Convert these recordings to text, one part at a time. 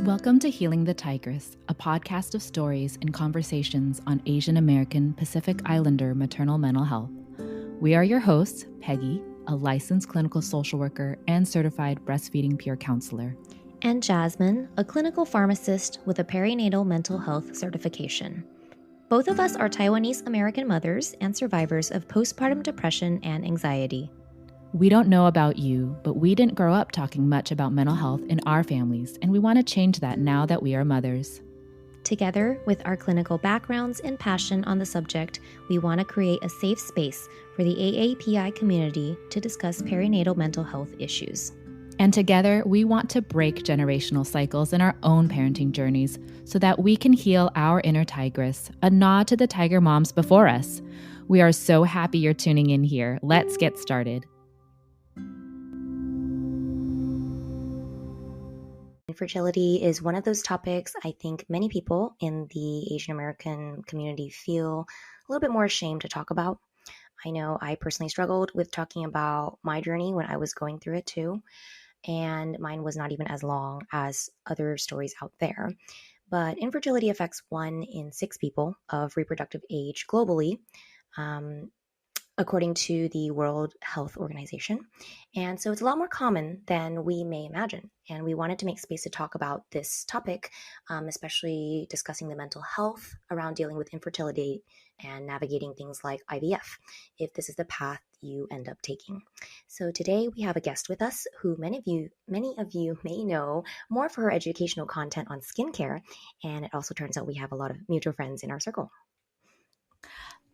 Welcome to Healing the Tigress, a podcast of stories and conversations on Asian American Pacific Islander maternal mental health. We are your hosts, Peggy, a licensed clinical social worker and certified breastfeeding peer counselor, and Jasmine, a clinical pharmacist with a perinatal mental health certification. Both of us are Taiwanese American mothers and survivors of postpartum depression and anxiety. We don't know about you, but we didn't grow up talking much about mental health in our families, and we want to change that now that we are mothers. Together, with our clinical backgrounds and passion on the subject, we want to create a safe space for the AAPI community to discuss perinatal mental health issues. And together, we want to break generational cycles in our own parenting journeys so that we can heal our inner tigress, a nod to the tiger moms before us. We are so happy you're tuning in here. Let's get started. Infertility is one of those topics I think many people in the Asian American community feel a little bit more ashamed to talk about. I know I personally struggled with talking about my journey when I was going through it too, and mine was not even as long as other stories out there. But infertility affects 1 in 6 people of reproductive age globally, according to the World Health Organization. And so it's a lot more common than we may imagine. And we wanted to make space to talk about this topic, especially discussing the mental health around dealing with infertility and navigating things like IVF, if this is the path you end up taking. So today we have a guest with us who many of you may know more for her educational content on skincare. And it also turns out we have a lot of mutual friends in our circle.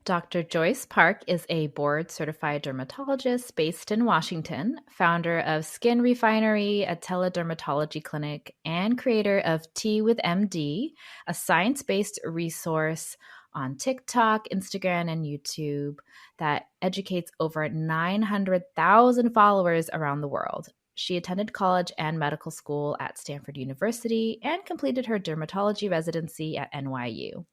Dr. Joyce Park is a board-certified dermatologist based in Washington, founder of SkinRefinery, a teledermatology clinic, and creator of Tea with MD, a science-based resource on TikTok, Instagram, and YouTube that educates over 900,000 followers around the world. She attended college and medical school at Stanford University and completed her dermatology residency at NYU.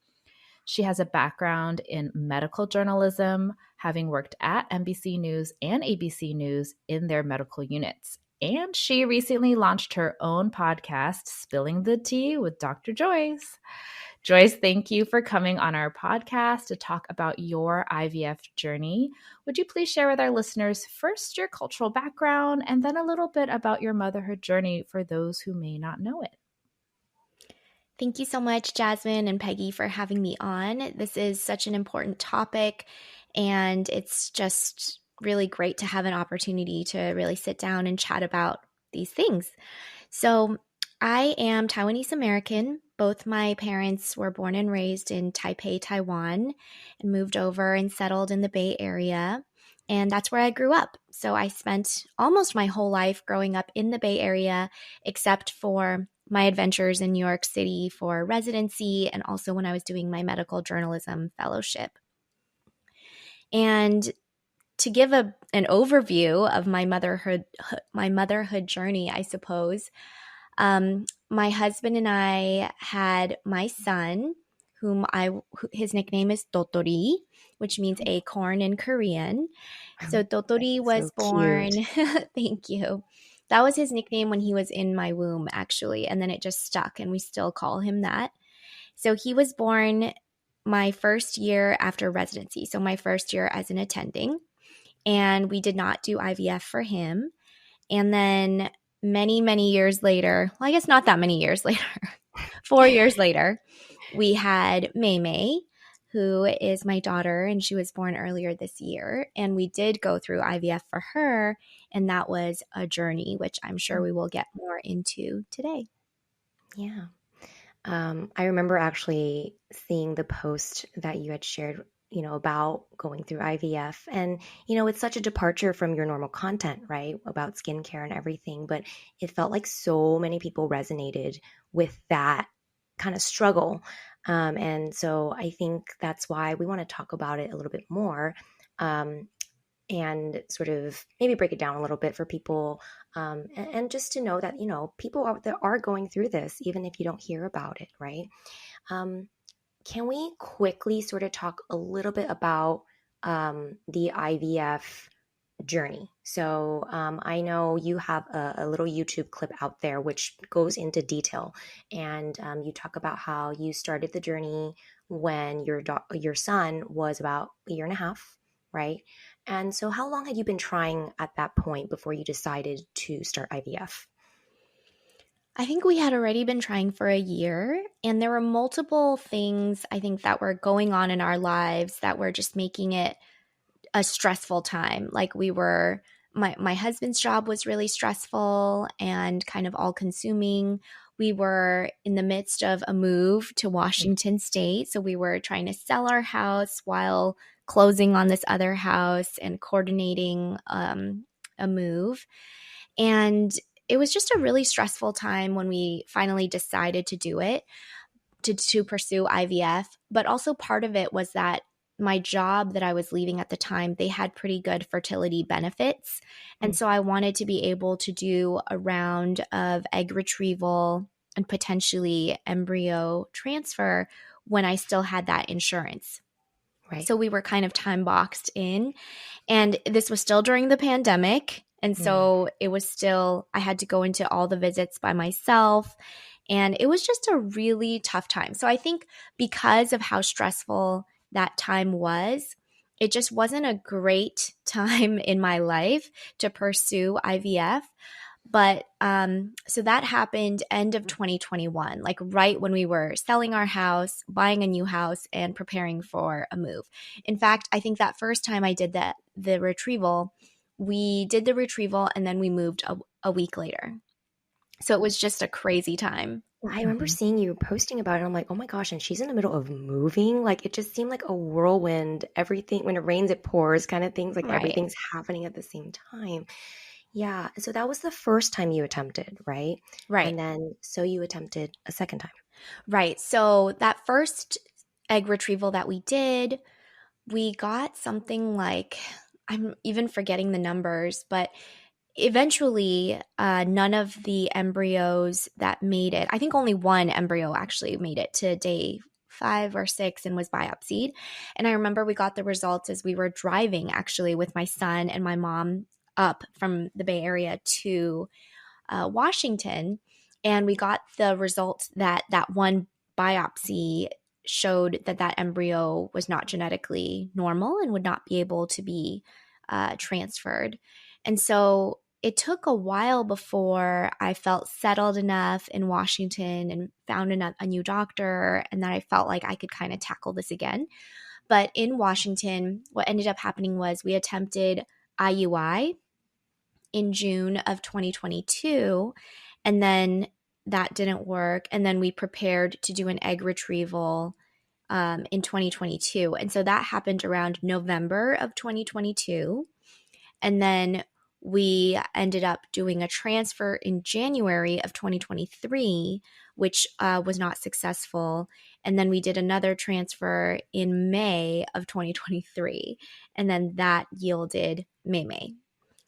She has a background in medical journalism, having worked at NBC News and ABC News in their medical units. And she recently launched her own podcast, Spilling the Tea with Dr. Joyce. Joyce, thank you for coming on our podcast to talk about your IVF journey. Would you please share with our listeners first your cultural background and then a little bit about your motherhood journey for those who may not know it? Thank you so much, Jasmine and Peggy, for having me on. This is such an important topic, and it's just really great to have an opportunity to really sit down and chat about these things. So I am Taiwanese American. Both my parents were born and raised in Taipei, Taiwan, and moved over and settled in the Bay Area. And that's where I grew up. So I spent almost my whole life growing up in the Bay Area, except for my adventures in New York City for residency and also when I was doing my medical journalism fellowship. And to give an overview of my motherhood journey, I suppose, my husband and I had my son, his nickname is Totori, which means acorn in Korean. So Totori was born. Thank you. That was his nickname when he was in my womb, actually, and then it just stuck, and we still call him that. So he was born my first year after residency, so my first year as an attending, and we did not do IVF for him. And then many, many years later, well, I guess not that many years later, 4 years later, we had Mei Mei, who is my daughter, and she was born earlier this year. And we did go through IVF for her, and that was a journey, which I'm sure we will get more into today. Yeah. I remember actually seeing the post that you had shared, about going through IVF. And, it's such a departure from your normal content, right? About skincare and everything. But it felt like so many people resonated with that kind of struggle. And so I think that's why we want to talk about it a little bit more, and sort of maybe break it down a little bit for people, and just to know that, people out there are going through this, even if you don't hear about it, right? Can we quickly sort of talk a little bit about the IVF journey. So I know you have a little YouTube clip out there which goes into detail, and you talk about how you started the journey when your son was about a year and a half, right? And so, how long had you been trying at that point before you decided to start IVF? I think we had already been trying for a year, and there were multiple things I think that were going on in our lives that were just making it a stressful time. Like my husband's job was really stressful and kind of all consuming. We were in the midst of a move to Washington State, so we were trying to sell our house while closing on this other house and coordinating a move. And it was just a really stressful time when we finally decided to do it, to pursue IVF. But also part of it was that my job that I was leaving at the time, they had pretty good fertility benefits. And so I wanted to be able to do a round of egg retrieval and potentially embryo transfer when I still had that insurance. Right. So we were kind of time boxed in. And this was still during the pandemic. And so it was still, I had to go into all the visits by myself. And it was just a really tough time. So I think because of how stressful that time was, it just wasn't a great time in my life to pursue IVF. But so that happened end of 2021, like right when we were selling our house, buying a new house, and preparing for a move. In fact, I think that first time I did the retrieval, we did the retrieval and then we moved a week later. So it was just a crazy time. I remember seeing you posting about it. And I'm like, oh my gosh, and she's in the middle of moving. Like, it just seemed like a whirlwind. Everything, when it rains, it pours kind of things. Like, Right. everything's happening at the same time. Yeah. So that was the first time you attempted, right? Right. And then, so you attempted a second time. Right. So that first egg retrieval that we did, we got something like, I'm even forgetting the numbers, but eventually none of the embryos that made it, I think only one embryo actually made it to day 5 or 6 and was biopsied. And I remember we got the results as we were driving actually with my son and my mom up from the Bay Area to Washington. And we got the results that one biopsy showed that embryo was not genetically normal and would not be able to be transferred. And so it took a while before I felt settled enough in Washington and found a new doctor, and that I felt like I could kind of tackle this again. But in Washington, what ended up happening was we attempted IUI in June of 2022, and then that didn't work. And then we prepared to do an egg retrieval in 2022. And so that happened around November of 2022. And then we ended up doing a transfer in January of 2023, which was not successful. And then we did another transfer in May of 2023. And then that yielded Mei Mei.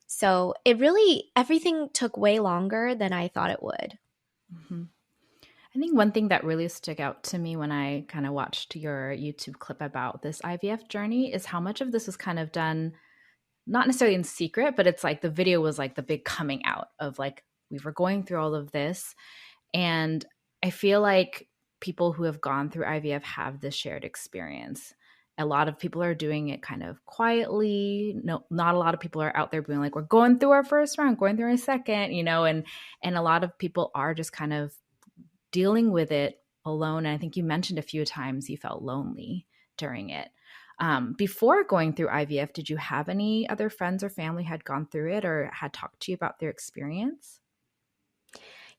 So it really, everything took way longer than I thought it would. Mm-hmm. I think one thing that really stuck out to me when I kind of watched your YouTube clip about this IVF journey is how much of this was kind of done, not necessarily in secret, but it's like the video was like the big coming out of like, we were going through all of this. And I feel like people who have gone through IVF have this shared experience. A lot of people are doing it kind of quietly. No, not a lot of people are out there being like, we're going through our first round, going through our second, and a lot of people are just kind of dealing with it alone. And I think you mentioned a few times you felt lonely during it. Before going through IVF, did you have any other friends or family had gone through it or had talked to you about their experience?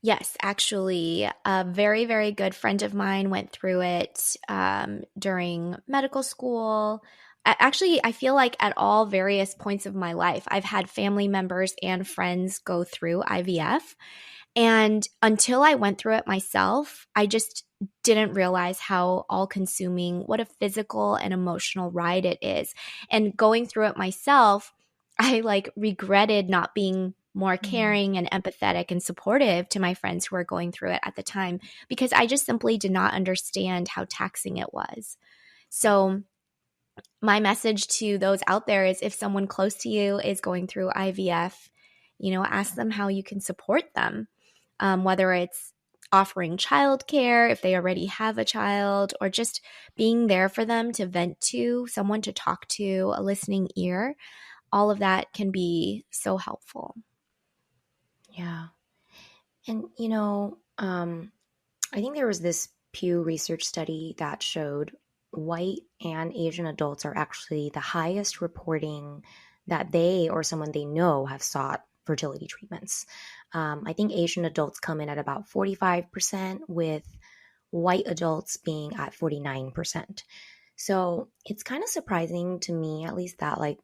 Yes, actually, a very, very good friend of mine went through it during medical school. Actually, I feel like at all various points of my life, I've had family members and friends go through IVF. And until I went through it myself, I just didn't realize how all-consuming, what a physical and emotional ride it is. And going through it myself, I regretted not being more caring and empathetic and supportive to my friends who were going through it at the time, because I just simply did not understand how taxing it was. So my message to those out there is, if someone close to you is going through IVF, ask them how you can support them, whether it's offering childcare if they already have a child, or just being there for them to vent to, someone to talk to, a listening ear. All of that can be so helpful. Yeah. And, I think there was this Pew Research study that showed white and Asian adults are actually the highest reporting that they or someone they know have sought fertility treatments. I think Asian adults come in at about 45%, with white adults being at 49%. So it's kind of surprising to me, at least, that, like,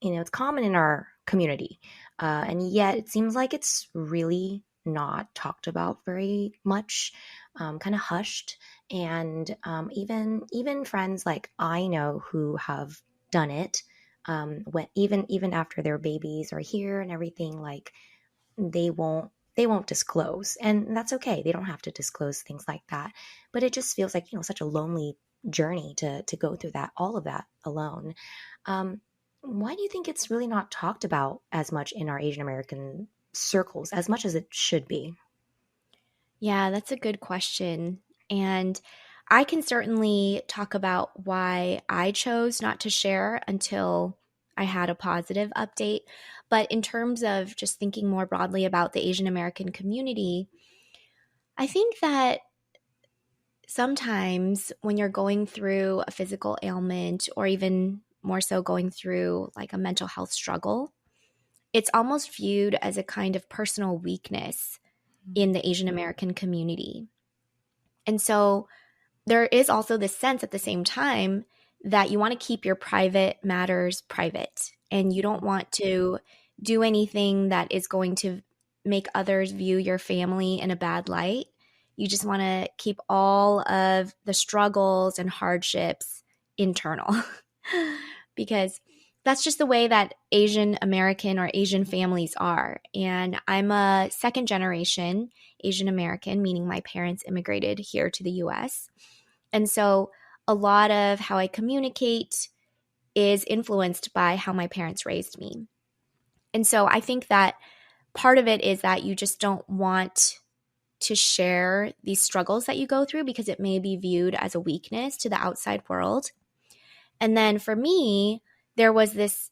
it's common in our community. And yet it seems like it's really not talked about very much, kind of hushed. And even friends like I know who have done it, when even after their babies are here and everything, like, they won't disclose, and that's okay. They don't have to disclose things like that, but it just feels like, such a lonely journey to go through that, all of that alone. um, why do you think it's really not talked about as much in our Asian American circles as much as it should be? Yeah, that's a good question. And I can certainly talk about why I chose not to share until I had a positive update. But in terms of just thinking more broadly about the Asian American community, I think that sometimes when you're going through a physical ailment, or even more so going through like a mental health struggle, it's almost viewed as a kind of personal weakness in the Asian American community. And so there is also this sense at the same time that you want to keep your private matters private, and you don't want to do anything that is going to make others view your family in a bad light. You just want to keep all of the struggles and hardships internal because that's just the way that Asian American or Asian families are. And I'm a second generation Asian American, meaning my parents immigrated here to the US. And so a lot of how I communicate is influenced by how my parents raised me. And so I think that part of it is that you just don't want to share these struggles that you go through because it may be viewed as a weakness to the outside world. And then for me, there was this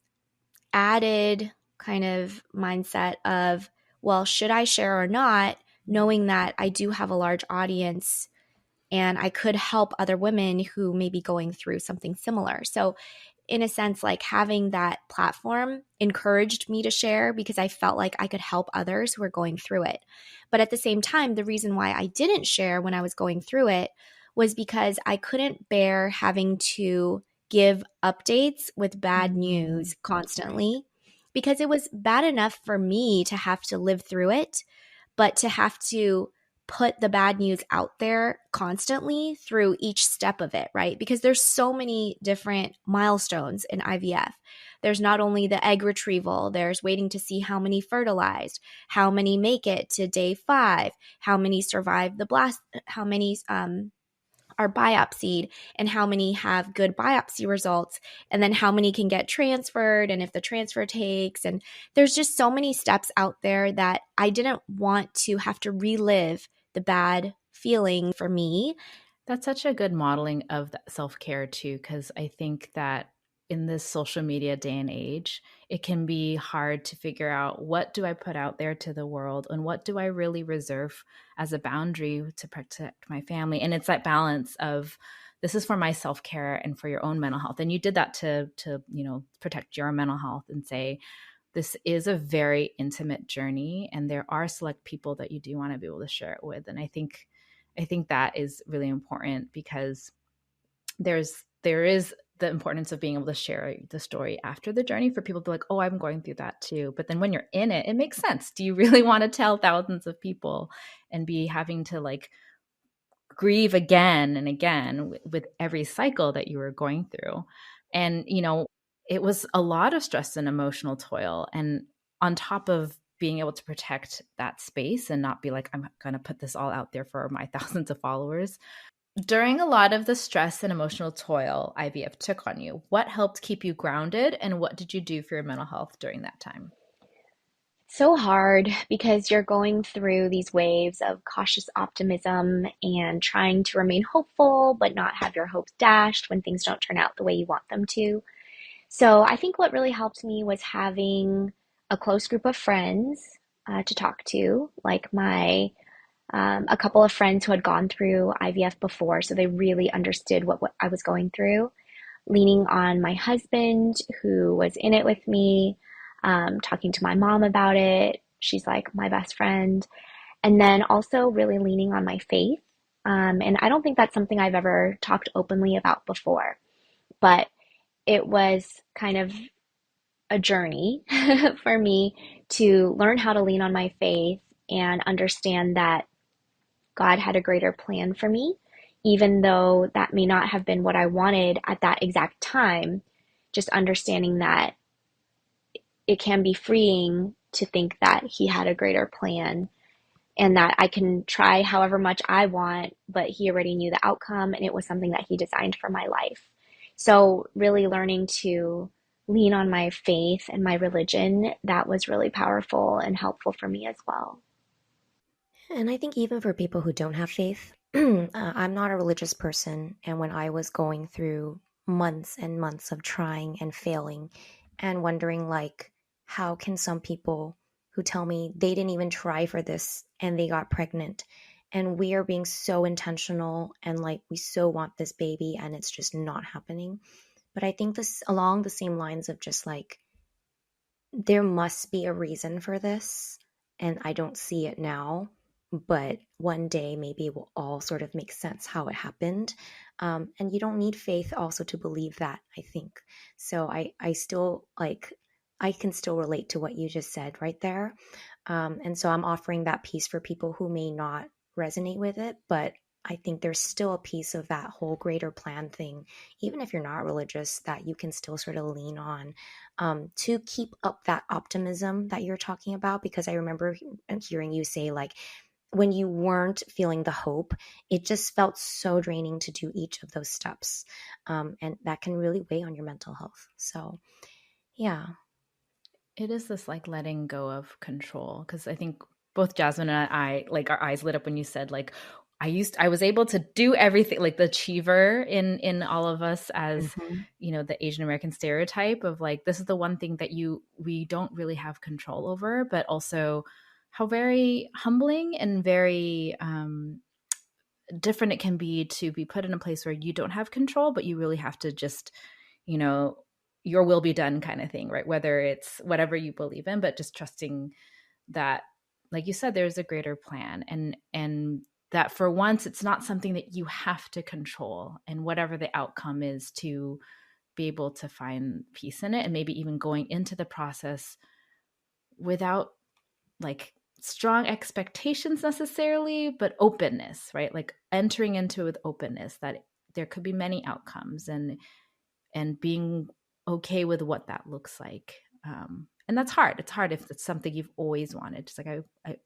added kind of mindset of, well, should I share or not, knowing that I do have a large audience and I could help other women who may be going through something similar. So in a sense, like, having that platform encouraged me to share because I felt like I could help others who are going through it. But at the same time, the reason why I didn't share when I was going through it was because I couldn't bear having to give updates with bad news constantly, because it was bad enough for me to have to live through it, but to have to put the bad news out there constantly through each step of it, right? Because there's so many different milestones in IVF. There's not only the egg retrieval, there's waiting to see how many fertilized, how many make it to day 5, how many survive the blast, how many are biopsied, and how many have good biopsy results, and then how many can get transferred, and if the transfer takes. And there's just so many steps out there that I didn't want to have to relive the bad feeling for me. That's such a good modeling of self-care too, because I think that in this social media day and age, it can be hard to figure out, what do I put out there to the world and what do I really reserve as a boundary to protect my family. And it's that balance of, this is for my self-care and for your own mental health. And you did that to protect your mental health and say, this is a very intimate journey and there are select people that you do want to be able to share it with. And I think that is really important, because there is the importance of being able to share the story after the journey for people to be like, oh, I'm going through that too. But then when you're in it, it makes sense. Do you really want to tell thousands of people and be having to like grieve again and again with every cycle that you were going through? And, it was a lot of stress and emotional toil. And on top of being able to protect that space and not be like, I'm going to put this all out there for my thousands of followers, During a lot of the stress and emotional toil IVF took on you, what helped keep you grounded and what did you do for your mental health during that time? So hard because you're going through these waves of cautious optimism and trying to remain hopeful, but not have your hopes dashed when things don't turn out the way you want them to. So I think what really helped me was having a close group of friends to talk to, like my a couple of friends who had gone through IVF before, so they really understood what I was going through. Leaning on my husband, who was in it with me, talking to my mom about it. She's like my best friend. And then also really leaning on my faith. And I don't think that's something I've ever talked openly about before, but it was kind of a journey for me to learn how to lean on my faith and understand that God had a greater plan for me, even though that may not have been what I wanted at that exact time. Just understanding that it can be freeing to think that He had a greater plan and that I can try however much I want, but He already knew the outcome and it was something that He designed for my life. So, really learning to lean on my faith and my religion, that was really powerful and helpful for me as well. And I think even for people who don't have faith, I'm not a religious person. And when I was going through months and months of trying and failing and wondering, like, how can some people who tell me they didn't even try for this and they got pregnant? And we are being so intentional and like we so want this baby and it's just not happening. But I think this along the same lines of just like, there must be a reason for this, and I don't see it now, but one day maybe it will all sort of make sense how it happened. And you don't need faith also to believe that, I think. So I still like, I can still relate to what you just said right there. And so I'm offering that piece for people who may not resonate with it, but I think there's still a piece of that whole greater plan thing, even if you're not religious, that you can still sort of lean on to keep up that optimism that you're talking about. Because I remember hearing you say, like, when you weren't feeling the hope, it just felt so draining to do each of those steps. And that can really weigh on your mental health. So, yeah. It is this like letting go of control because I think both Jasmine and I like our eyes lit up when you said like I was able to do everything like the achiever in all of us as Mhm. the Asian American stereotype of like this is the one thing that we don't really have control over, but also how very humbling and very different it can be to be put in a place where you don't have control, but you really have to just, you know, your will be done kind of thing, right? Whether it's whatever you believe in, but just trusting that, like you said, there's a greater plan and that for once it's not something that you have to control and whatever the outcome is to be able to find peace in it and maybe even going into the process without like strong expectations necessarily, but openness, right? Like entering into it with openness that there could be many outcomes and being okay with what that looks like. And that's hard. It's hard if it's something you've always wanted. Just like I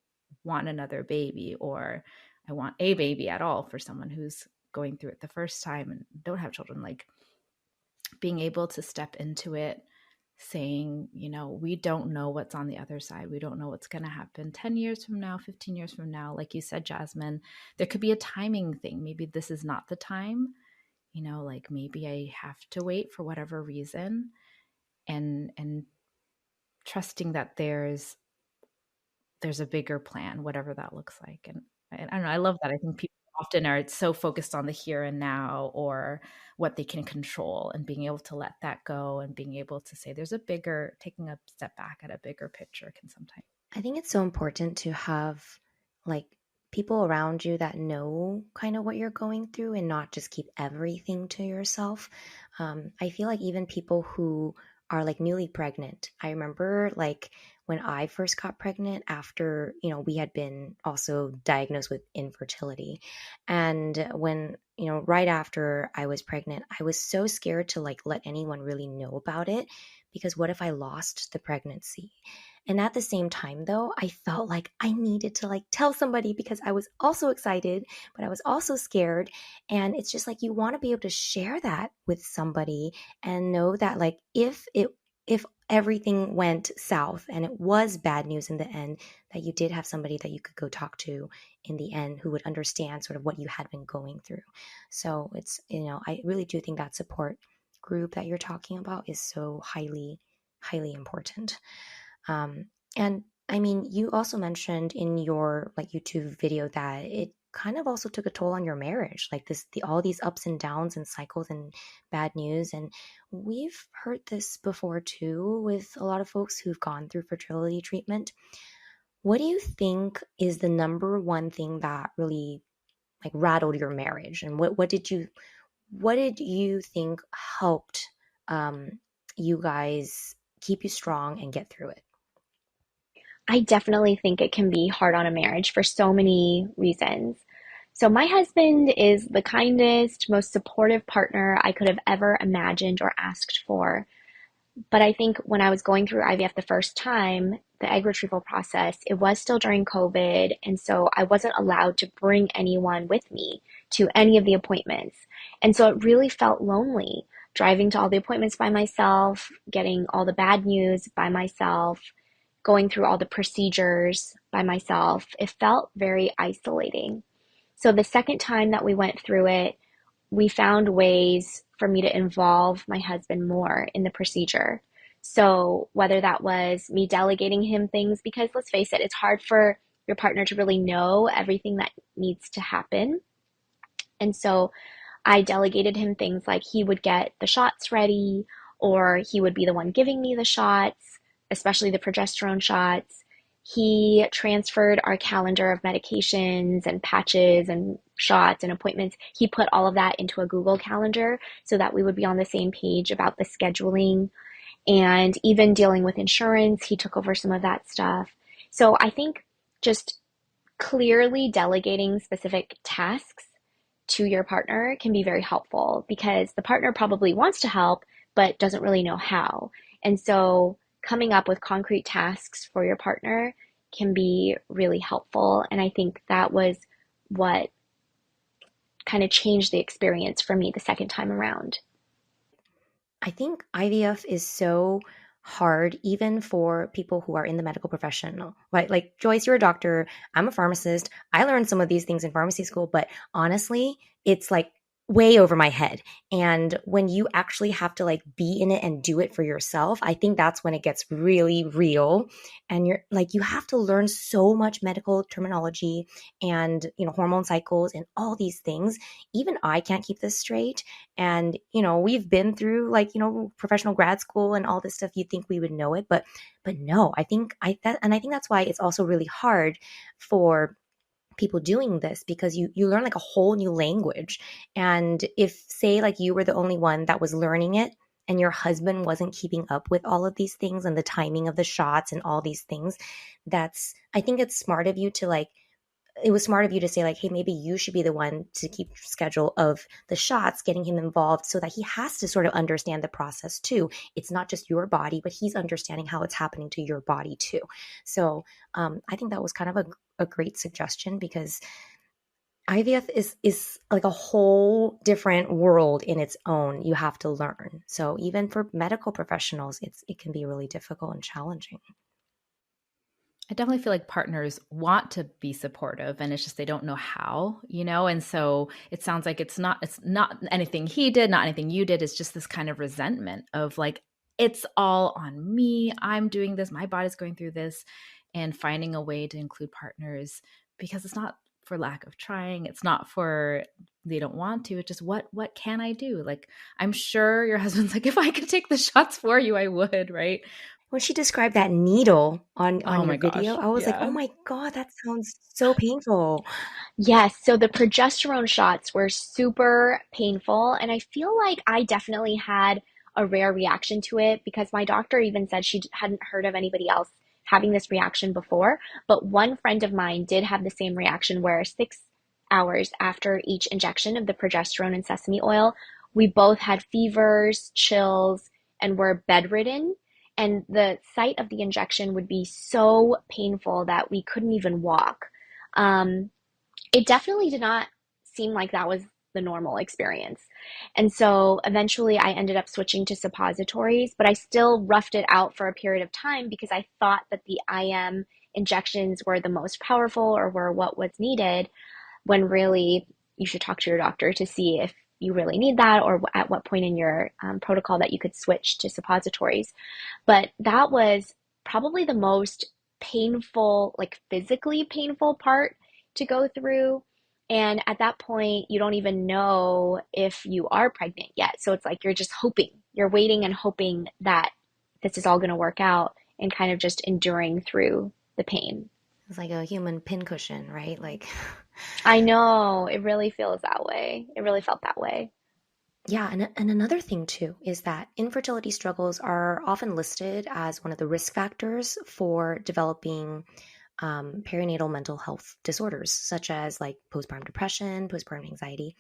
want another baby or I want a baby at all for someone who's going through it the first time and don't have children. Like being able to step into it saying, we don't know what's on the other side. We don't know what's going to happen 10 years from now, 15 years from now. Like you said, Jasmine, there could be a timing thing. Maybe this is not the time, like maybe I have to wait for whatever reason and trusting that there's a bigger plan, whatever that looks like. And I don't know, I love that. I think people often are so focused on the here and now or what they can control and being able to let that go and being able to say there's a bigger, taking a step back at a bigger picture can sometimes. I think it's so important to have like people around you that know kind of what you're going through and not just keep everything to yourself. I feel like even people who are like newly pregnant, I remember like when I first got pregnant after, we had been also diagnosed with infertility. And when, right after I was pregnant, I was so scared to like let anyone really know about it because what if I lost the pregnancy? And at the same time, though, I felt like I needed to like tell somebody because I was also excited, but I was also scared. And it's just like you want to be able to share that with somebody and know that like if everything went south and it was bad news in the end, that you did have somebody that you could go talk to in the end who would understand sort of what you had been going through. So it's, I really do think that support group that you're talking about is so highly, highly important. And I mean, you also mentioned in your like YouTube video that it kind of also took a toll on your marriage, like all these ups and downs and cycles and bad news. And we've heard this before too with a lot of folks who've gone through fertility treatment. What do you think is the number one thing that really like rattled your marriage, and what did you think helped you guys keep you strong and get through it? I definitely think it can be hard on a marriage for so many reasons. So, my husband is the kindest, most supportive partner I could have ever imagined or asked for. But I think when I was going through IVF the first time, the egg retrieval process, it was still during COVID. And so I wasn't allowed to bring anyone with me to any of the appointments. And so it really felt lonely driving to all the appointments by myself, getting all the bad news by myself, going through all the procedures by myself. It felt very isolating. So the second time that we went through it, we found ways for me to involve my husband more in the procedure. So whether that was me delegating him things, because let's face it, it's hard for your partner to really know everything that needs to happen. And so I delegated him things like he would get the shots ready, or he would be the one giving me the shots, especially the progesterone shots. He transferred our calendar of medications and patches and shots and appointments. He put all of that into a Google Calendar so that we would be on the same page about the scheduling, and even dealing with insurance. He took over some of that stuff. So I think just clearly delegating specific tasks to your partner can be very helpful, because the partner probably wants to help but doesn't really know how. And so coming up with concrete tasks for your partner can be really helpful. And I think that was what kind of changed the experience for me the second time around. I think IVF is so hard even for people who are in the medical profession, right? Like Joyce, you're a doctor. I'm a pharmacist. I learned some of these things in pharmacy school, but honestly, it's like way over my head. And when you actually have to like be in it and do it for yourself, I think that's when it gets really real. And you're like, you have to learn so much medical terminology and, hormone cycles and all these things. Even I can't keep this straight. And, we've been through like, professional grad school and all this stuff. You'd think we would know it, but no, I think I think that's why it's also really hard for people doing this, because you learn like a whole new language. And if say like you were the only one that was learning it and your husband wasn't keeping up with all of these things and the timing of the shots and all these things, I think it's smart of you to like, it was smart of you to say like, hey, maybe you should be the one to keep schedule of the shots, getting him involved so that he has to sort of understand the process too. It's not just your body, but he's understanding how it's happening to your body too. So I think that was kind of a great suggestion, because IVF is like a whole different world in its own. You have to learn. So even for medical professionals, it can be really difficult and challenging. I definitely feel like partners want to be supportive, and it's just they don't know how, and so it sounds like it's not anything he did, not anything you did. It's just this kind of resentment of like, it's all on me. I'm doing this. My body's going through this, and finding a way to include partners, because it's not for lack of trying. It's not for they don't want to. It's just what can I do? Like, I'm sure your husband's like, if I could take the shots for you, I would, right? When she described that needle on Oh your my video, gosh. I was like, oh Yeah. my God, that sounds so painful. Yes, so the progesterone shots were super painful, and I feel like I definitely had a rare reaction to it, because my doctor even said she hadn't heard of anybody else having this reaction before. But one friend of mine did have the same reaction, where 6 hours after each injection of the progesterone and sesame oil, we both had fevers, chills, and were bedridden. And the site of the injection would be so painful that we couldn't even walk. Um, it definitely did not seem like that was the normal experience. And so eventually I ended up switching to suppositories, but I still roughed it out for a period of time because I thought that the IM injections were the most powerful or were what was needed, when really you should talk to your doctor to see if you really need that or at what point in your protocol that you could switch to suppositories. But that was probably the most painful, like physically painful part to go through. And at that point, you don't even know if you are pregnant yet. So it's like you're just hoping, you're waiting and hoping that this is all going to work out and kind of just enduring through the pain. It's like a human pincushion, right? Like, I know, it really feels that way. It really felt that way. yeah, and another thing too is that infertility struggles are often listed as one of the risk factors for developing perinatal mental health disorders, such as like postpartum depression, postpartum anxiety.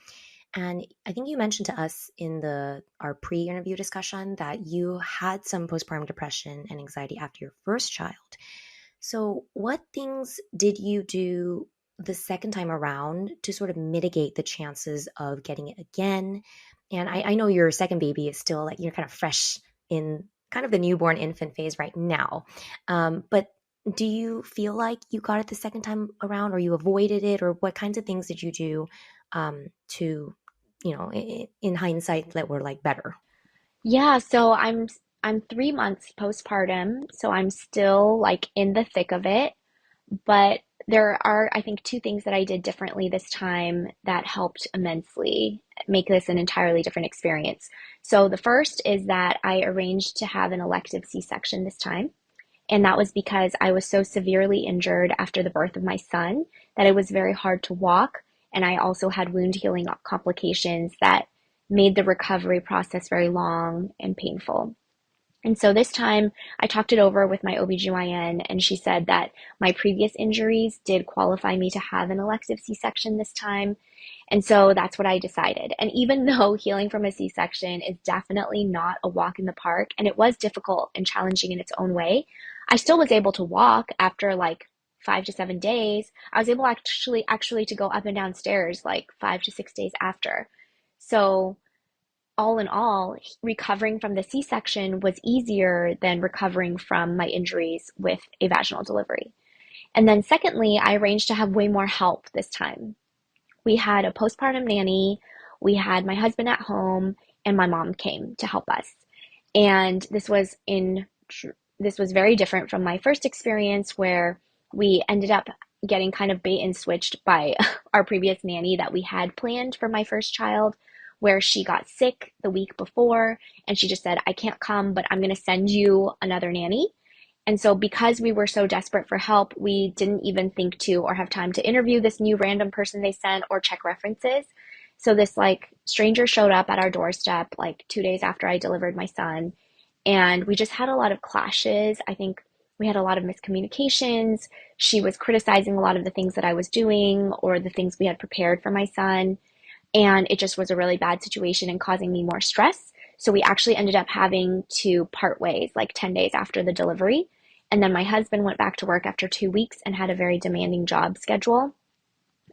And I think you mentioned to us in the our pre-interview discussion that you had some postpartum depression and anxiety after your first child. So, what things did you do the second time around to sort of mitigate the chances of getting it again? And I know your second baby is still like you're kind of fresh in kind of the newborn infant phase right now. But do you feel like you got it the second time around, or you avoided it, or what kinds of things did you do to, in hindsight, that were like better? Yeah, so I'm 3 months postpartum, so I'm still like in the thick of it. But there are, I think, two things that I did differently this time that helped immensely make this an entirely different experience. So the first is that I arranged to have an elective C-section this time. And that was because I was so severely injured after the birth of my son that it was very hard to walk. And I also had wound healing complications that made the recovery process very long and painful. And so this time I talked it over with my OBGYN, and she said that my previous injuries did qualify me to have an elective C-section this time. And so that's what I decided. And even though healing from a C-section is definitely not a walk in the park, and it was difficult and challenging in its own way, I still was able to walk after like 5 to 7 days. I was able actually to go up and down stairs like 5 to 6 days after. So all in all, recovering from the C-section was easier than recovering from my injuries with a vaginal delivery. And then secondly, I arranged to have way more help this time. We had a postpartum nanny, we had my husband at home, and my mom came to help us. And this was very different from my first experience where we ended up getting kind of bait and switched by our previous nanny that we had planned for my first child, where she got sick the week before and she just said, I can't come, but I'm going to send you another nanny. And so, because we were so desperate for help, we didn't even think to or have time to interview this new random person they sent or check references. So, this like stranger showed up at our doorstep like 2 days after I delivered my son. And we just had a lot of clashes. I think we had a lot of miscommunications. She was criticizing a lot of the things that I was doing or the things we had prepared for my son. And it just was a really bad situation and causing me more stress. So we actually ended up having to part ways like 10 days after the delivery. And then my husband went back to work after 2 weeks and had a very demanding job schedule.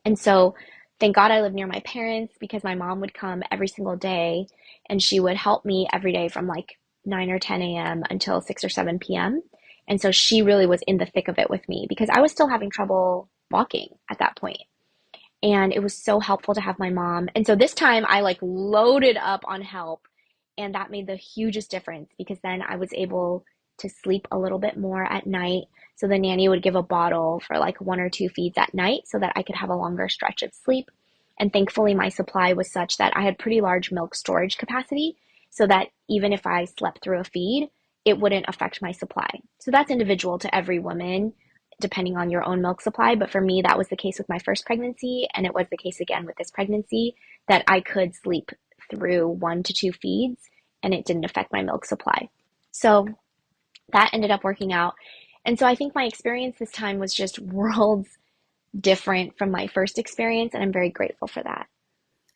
And so thank God I live near my parents because my mom would come every single day and she would help me every day from like 9 or 10 a.m. until 6 or 7 p.m. And so she really was in the thick of it with me because I was still having trouble walking at that point. And it was so helpful to have my mom. And so this time I like loaded up on help, and that made the hugest difference because then I was able to sleep a little bit more at night. So the nanny would give a bottle for like 1 or 2 feeds at night so that I could have a longer stretch of sleep. And thankfully my supply was such that I had pretty large milk storage capacity so that even if I slept through a feed, it wouldn't affect my supply. So that's individual to every woman depending on your own milk supply. But for me, that was the case with my first pregnancy. And it was the case again with this pregnancy that I could sleep through 1 to 2 feeds and it didn't affect my milk supply. So that ended up working out. And so I think my experience this time was just worlds different from my first experience. And I'm very grateful for that.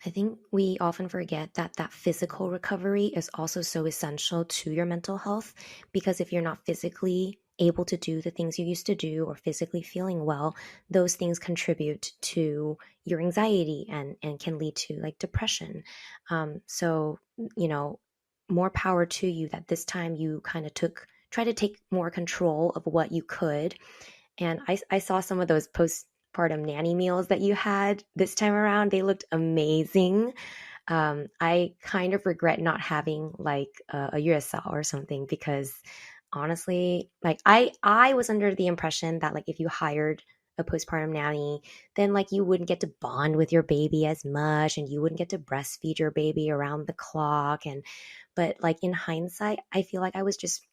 I think we often forget that that physical recovery is also so essential to your mental health, because if you're not physically able to do the things you used to do or physically feeling well, those things contribute to your anxiety and can lead to like depression. So, you know, more power to you that this time you kind of try to take more control of what you could. And I saw some of those postpartum nanny meals that you had this time around. They looked amazing. I kind of regret not having like a USL or something, because honestly, like I was under the impression that like if you hired a postpartum nanny, then like you wouldn't get to bond with your baby as much and you wouldn't get to breastfeed your baby around the clock. And but like in hindsight, I feel like I was just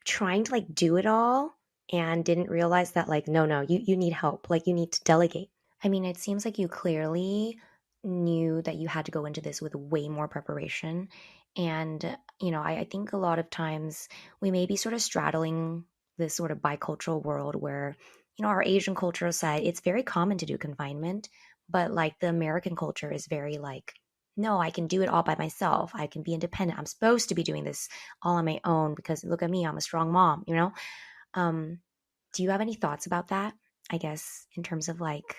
trying to like do it all and didn't realize that like no, you need help, like you need to delegate. I mean, it seems like you clearly knew that you had to go into this with way more preparation. And I think a lot of times we may be sort of straddling this sort of bicultural world where our Asian culture aside, it's very common to do confinement, but like the American culture is very like, no, I can do it all by myself, I can be independent, I'm supposed to be doing this all on my own because look at me, I'm a strong mom. um, do you have any thoughts about that? I guess in terms of like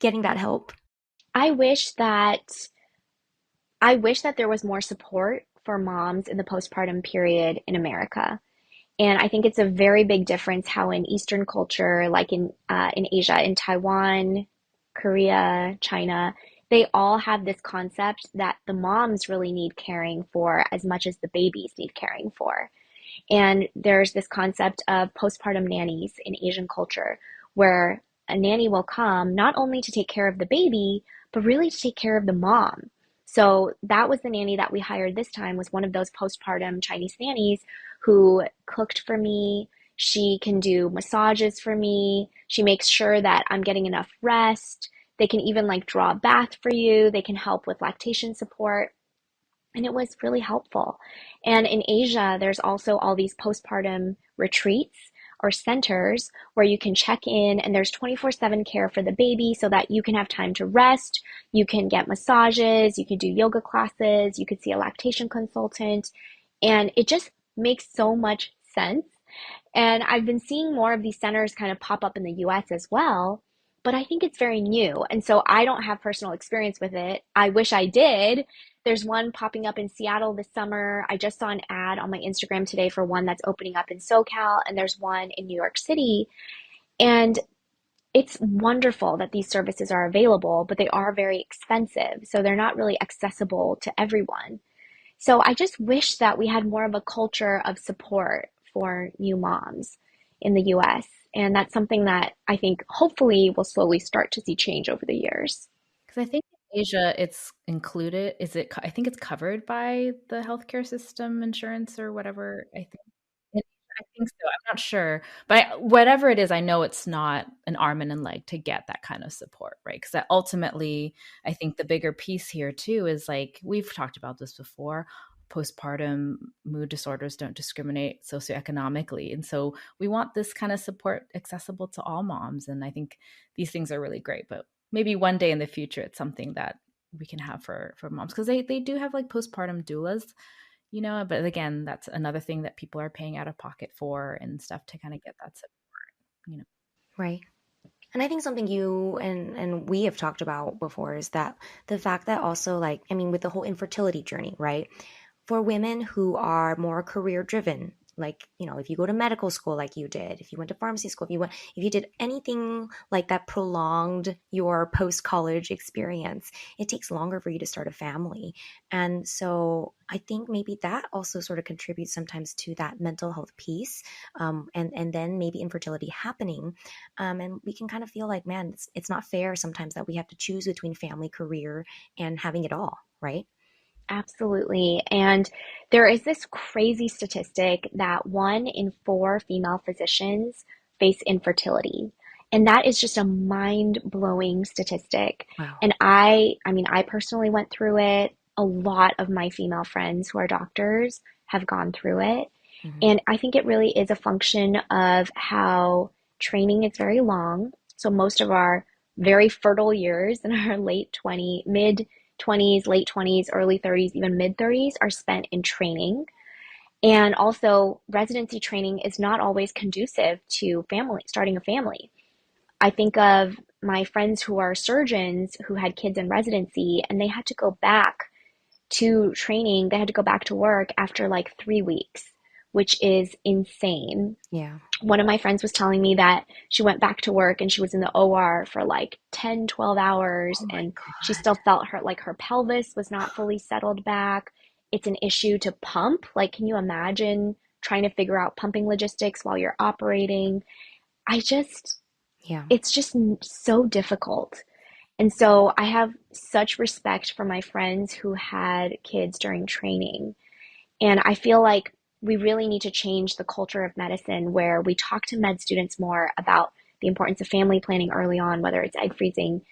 getting that help. I wish that I wish that there was more support for moms in the postpartum period in America. And I think it's a very big difference how in Eastern culture, like in Asia, in Taiwan, Korea, China, they all have this concept that the moms really need caring for as much as the babies need caring for. And there's this concept of postpartum nannies in Asian culture where a nanny will come not only to take care of the baby, but really to take care of the mom. So that was the nanny that we hired this time, was one of those postpartum Chinese nannies who cooked for me. She can do massages for me. She makes sure that I'm getting enough rest. They can even like draw a bath for you. They can help with lactation support. And it was really helpful. And in Asia, there's also all these postpartum retreats or centers where you can check in, and there's 24/7 care for the baby so that you can have time to rest. You can get massages, you can do yoga classes, you could see a lactation consultant, and it just makes so much sense. And I've been seeing more of these centers kind of pop up in the US as well, but I think it's very new. And so I don't have personal experience with it. I wish I did. There's one popping up in Seattle this summer. I just saw an ad on my Instagram today for one that's opening up in SoCal, and there's one in New York City. And it's wonderful that these services are available, but they are very expensive. So they're not really accessible to everyone. So I just wish that we had more of a culture of support for new moms in the US. And that's something that I think hopefully we'll slowly start to see change over the years. Because I think in Asia, it's included. Is it? I think it's covered by the healthcare system, insurance, or whatever. I think so. I'm not sure, but whatever it is, I know it's not an arm and a leg to get that kind of support, right? Because ultimately, I think the bigger piece here too is like we've talked about this before. Postpartum mood disorders don't discriminate socioeconomically, and so we want this kind of support accessible to all moms. And I think these things are really great, but maybe one day in the future, it's something that we can have for moms, because they do have like postpartum doulas, but again, that's another thing that people are paying out of pocket for and stuff to kind of get that support. Right. And I think something you and we have talked about before is that the fact that also like, I mean, with the whole infertility journey, right? For women who are more career driven, like, if you go to medical school like you did, if you went to pharmacy school, if you did anything like that prolonged your post-college experience, it takes longer for you to start a family. And so I think maybe that also sort of contributes sometimes to that mental health piece, and then maybe infertility happening. And we can kind of feel like, man, it's not fair sometimes that we have to choose between family, career, and having it all, right? Absolutely. And there is this crazy statistic that 1 in 4 female physicians face infertility. And that is just a mind-blowing statistic. Wow. And I mean, I personally went through it. A lot of my female friends who are doctors have gone through it. Mhm. And I think it really is a function of how training is very long. So most of our very fertile years in our mid 20s, late 20s, early 30s, even mid 30s are spent in training. And also, residency training is not always conducive to starting a family. I think of my friends who are surgeons who had kids in residency and they had to go back to training. They had to go back to work after like 3 weeks, which is insane. Yeah. One of my friends was telling me that she went back to work and she was in the OR for like 10, 12 hours Oh my and she God. still felt her pelvis was not fully settled back. It's an issue to pump. Like, can you imagine trying to figure out pumping logistics while you're operating? I just, Yeah. it's just so difficult. And so I have such respect for my friends who had kids during training. And I feel like we really need to change the culture of medicine where we talk to med students more about the importance of family planning early on, whether it's egg freezing.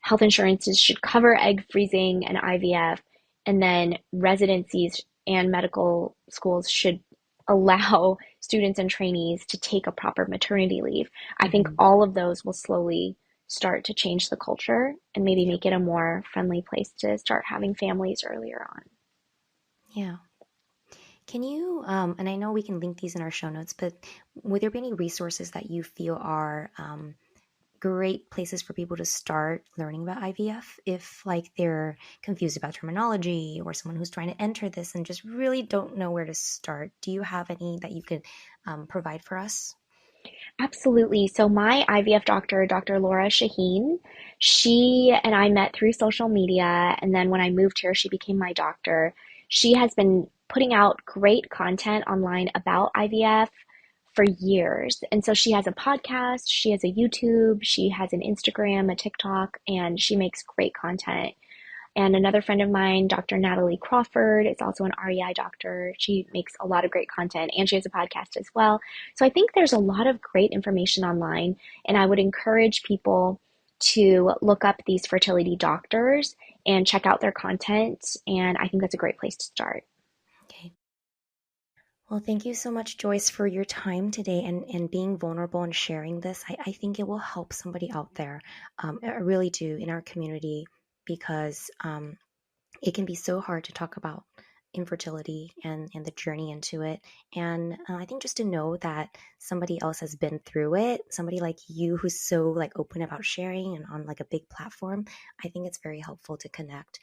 Health insurances should cover egg freezing and IVF, and then residencies and medical schools should allow students and trainees to take a proper maternity leave. I think Mhm. all of those will slowly start to change the culture and maybe Yep. make it a more friendly place to start having families earlier on. Yeah. Can you, and I know we can link these in our show notes, but would there be any resources that you feel are great places for people to start learning about IVF if like they're confused about terminology or someone who's trying to enter this and just really don't know where to start? Do you have any that you could provide for us? Absolutely. So my IVF doctor, Dr. Laura Shaheen, she and I met through social media, and then when I moved here, she became my doctor. She has been putting out great content online about IVF for years. And so she has a podcast, she has a YouTube, she has an Instagram, a TikTok, and she makes great content. And another friend of mine, Dr. Natalie Crawford, is also an REI doctor. She makes a lot of great content and she has a podcast as well. So I think there's a lot of great information online, and I would encourage people to look up these fertility doctors and check out their content. And I think that's a great place to start. Okay. Well, thank you so much, Joyce, for your time today and being vulnerable and sharing this. I think it will help somebody out there. I really do in our community because it can be so hard to talk about infertility and the journey into it. And I think just to know that somebody else has been through it, somebody like you who's so like open about sharing and on like a big platform, I think it's very helpful to connect.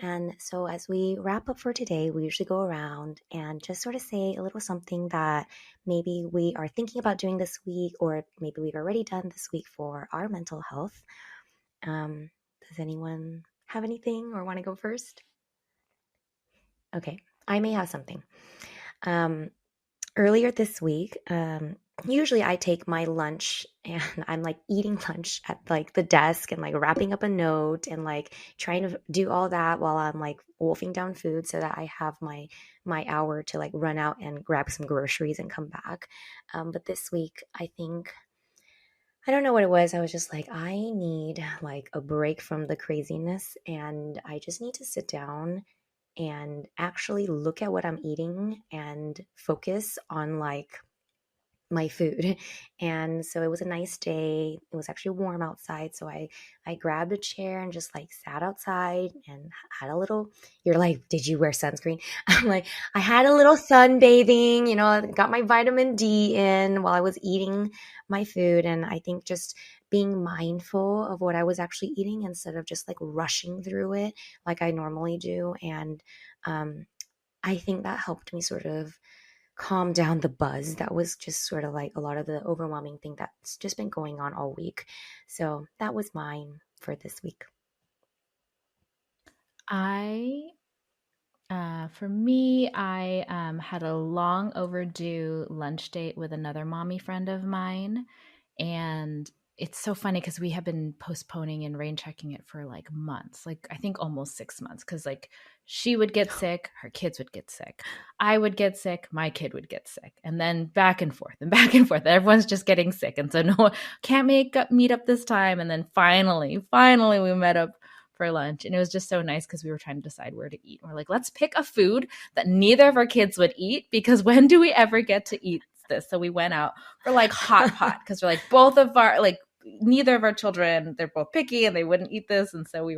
And so as we wrap up for today, we usually go around and just sort of say a little something that maybe we are thinking about doing this week, or maybe we've already done this week for our mental health. Does anyone have anything or want to go first? Okay, I may have something. Um, Earlier this week, usually I take my lunch and I'm like eating lunch at like the desk and like wrapping up a note and like trying to do all that while I'm like wolfing down food so that I have my hour to like run out and grab some groceries and come back. But this week, I think I don't know what it was. I was just like, I need like a break from the craziness and I just need to sit down and actually look at what I'm eating and focus on like my food. And so it was a nice day. It was actually warm outside. So I grabbed a chair and just like sat outside and had a little, you're like, did you wear sunscreen? I'm like, I had a little sunbathing, you know, got my vitamin D in while I was eating my food. And I think just being mindful of what I was actually eating instead of just like rushing through it like I normally do. And I think that helped me sort of calm down the buzz that was just sort of like a lot of the overwhelming thing that's just been going on all week. So that was mine for this week. I for me, I had a long overdue lunch date with another mommy friend of mine. And it's so funny because we have been postponing and rain checking it for like months, like I think almost 6 months. Because like she would get sick, her kids would get sick. I would get sick, my kid would get sick. And then back and forth and back and forth. Everyone's just getting sick. And so no, can't meet up this time. And then finally we met up for lunch. And it was just so nice because we were trying to decide where to eat. And we're like, let's pick a food that neither of our kids would eat because when do we ever get to eat this? So we went out for like hot pot because we're like both of our like neither of our children, they're both picky and they wouldn't eat this. And so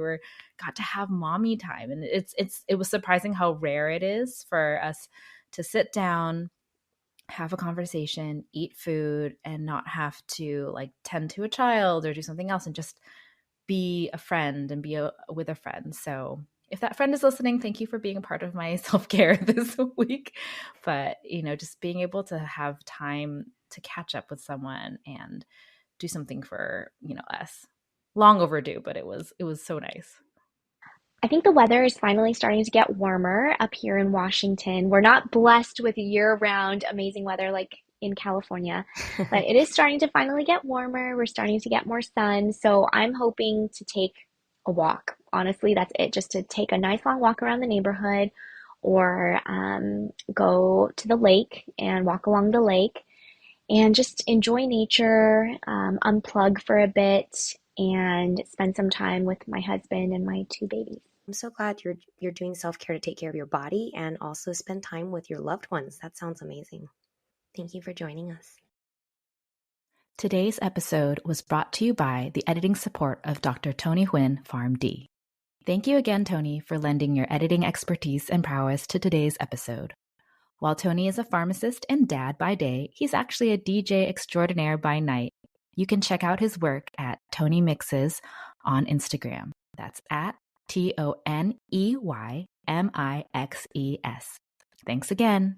got to have mommy time. And it was surprising how rare it is for us to sit down, have a conversation, eat food, and not have to like tend to a child or do something else and just be a friend and with a friend. So if that friend is listening, thank you for being a part of my self-care this week. But, just being able to have time to catch up with someone and do something for, us. Long overdue, but it was so nice. I think the weather is finally starting to get warmer up here in Washington. We're not blessed with year-round amazing weather like in California, but it is starting to finally get warmer. We're starting to get more sun. So I'm hoping to take a walk. Honestly, that's it. Just to take a nice long walk around the neighborhood or go to the lake and walk along the lake and just enjoy nature, unplug for a bit, and spend some time with my husband and my 2 babies. I'm so glad you're doing self-care to take care of your body and also spend time with your loved ones. That sounds amazing. Thank you for joining us. Today's episode was brought to you by the editing support of Dr. Tony Huynh, PharmD. Thank you again, Tony, for lending your editing expertise and prowess to today's episode. While Tony is a pharmacist and dad by day, he's actually a DJ extraordinaire by night. You can check out his work at Tony Mixes on Instagram. That's at TonyMixes. Thanks again.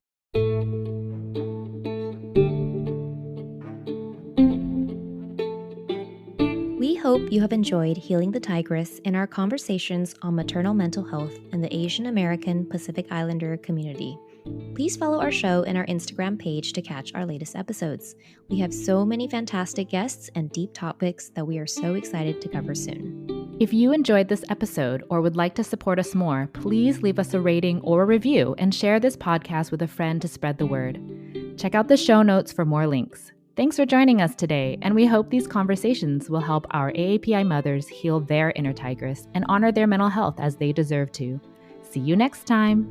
We hope you have enjoyed Healing the Tigress in our conversations on maternal mental health in the Asian American Pacific Islander community. Please follow our show and our Instagram page to catch our latest episodes. We have so many fantastic guests and deep topics that we are so excited to cover soon. If you enjoyed this episode or would like to support us more, please leave us a rating or a review and share this podcast with a friend to spread the word. Check out the show notes for more links. Thanks for joining us today, and we hope these conversations will help our AAPI mothers heal their inner tigress and honor their mental health as they deserve to. See you next time.